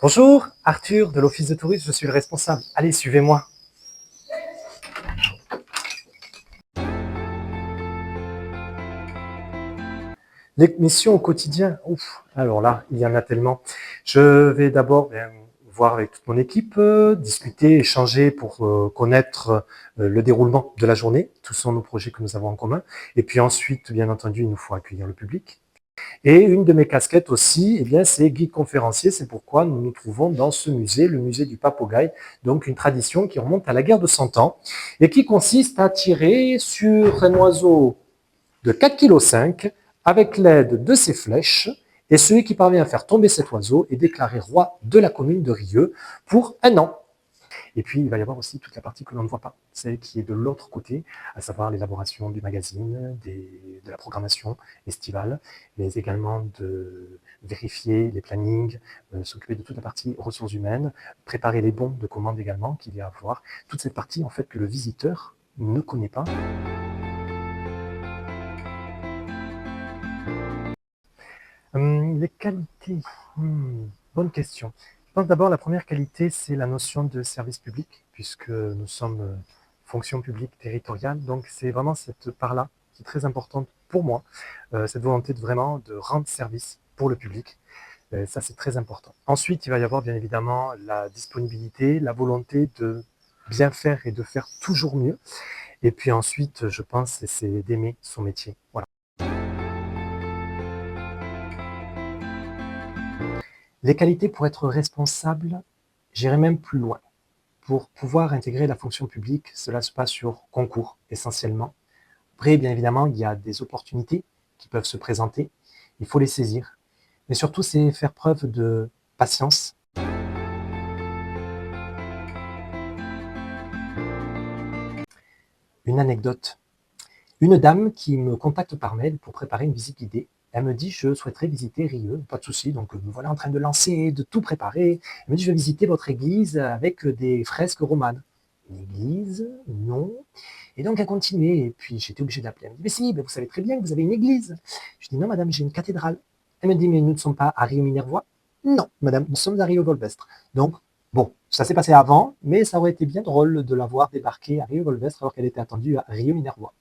Bonjour, Arthur de l'Office de tourisme, je suis le responsable. Allez, suivez-moi. Les missions au quotidien, ouf, alors là, il y en a tellement. Je vais d'abord voir avec toute mon équipe, discuter, échanger pour connaître le déroulement de la journée. Tous sont nos projets que nous avons en commun. Et puis ensuite, bien entendu, il nous faut accueillir le public. Et une de mes casquettes aussi, eh bien, c'est guide conférencier. C'est pourquoi nous nous trouvons dans ce musée, le musée du Papogaï, donc une tradition qui remonte à la guerre de 100 ans et qui consiste à tirer sur un oiseau de 4,5 kg avec l'aide de ses flèches, et celui qui parvient à faire tomber cet oiseau est déclaré roi de la commune de Rieux pour 1 an. Et puis, il va y avoir aussi toute la partie que l'on ne voit pas, celle qui est de l'autre côté, à savoir l'élaboration du magazine, de la programmation estivale, mais également de vérifier les plannings, s'occuper de toute la partie ressources humaines, préparer les bons de commande également qu'il y a à voir. Toute cette partie, en fait, que le visiteur ne connaît pas. Les qualités, bonne question. Je pense d'abord la première qualité, c'est la notion de service public, puisque nous sommes fonction publique territoriale, donc c'est vraiment cette part-là qui est très importante pour moi, cette volonté vraiment de rendre service pour le public. Ça, c'est très important. Ensuite, il va y avoir bien évidemment la disponibilité, la volonté de bien faire et de faire toujours mieux. Et puis ensuite, je pense, c'est d'aimer son métier. Voilà. Les qualités pour être responsable, j'irai même plus loin. Pour pouvoir intégrer la fonction publique, cela se passe sur concours essentiellement. Après, bien évidemment, il y a des opportunités qui peuvent se présenter. Il faut les saisir. Mais surtout, c'est faire preuve de patience. Une anecdote. Une dame qui me contacte par mail pour préparer une visite guidée. Elle me dit, je souhaiterais visiter Rieux, pas de souci, donc me voilà en train de lancer, de tout préparer. Elle me dit, je vais visiter votre église avec des fresques romanes. Une église? Non. Et donc elle continuait, et puis j'étais obligé d'appeler. Elle me dit, mais si, vous savez très bien que vous avez une église. Je dis, non madame, j'ai une cathédrale. Elle me dit, mais nous ne sommes pas à Rio Minervois? Non, madame, nous sommes à Rio Volvestre. Donc, bon, ça s'est passé avant, mais ça aurait été bien drôle de la voir débarquer à Rio Volvestre alors qu'elle était attendue à Rio Minervois.